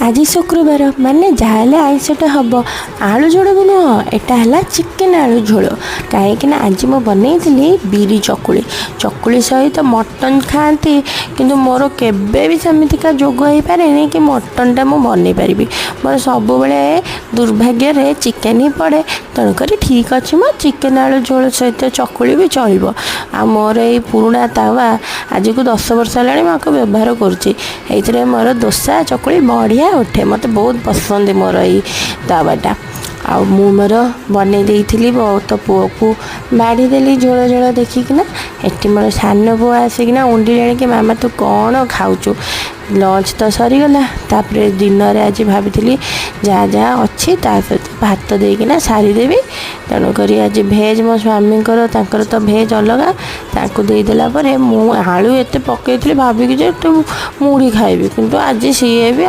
आज शुक्रवार माने जाहले आइंसटा हम आलू झोल भी नुह एटा है चिकेन आलू झोल कहीं आज मुझे बनई बिरी चकुली चकुली सहित मटन खाती किंतु मोर केबे भी सेमितिका जोग हो पारे कि मटनटा मुझे बनई पारि मोर सब दुर्भाग्य रे चिकेन ही पड़े तेणुक ठीक अच्छे मो चिकेन आलू झोल सहित चकुली भी चलो आ मोर ये पुराणा तावा आज को 10 वर्ष है व्यवहार करुँचे मोर दोसा चकुली बढ़िया उठे मत बहुत पसंद मोर ये तावाटा आ मोर बनई देती बहुत पुओ को बाढ़ीदेली झोल झोल देखिकिना एटी मोर सान पुओ आसिकिना उंडी कि मामा तू कौन खाऊचु लंच तो सरीगला तापर दिन में आज भाभी जहाँ जहाँ अच्छी सहित भात देकिना सारीदेवी तेणुक आज भेज मो स्वामी तो भेज अलग देदेला मु आलू एत पकई भाविकी जे तू मुढ़ी खाइबी किंतु आज सी भी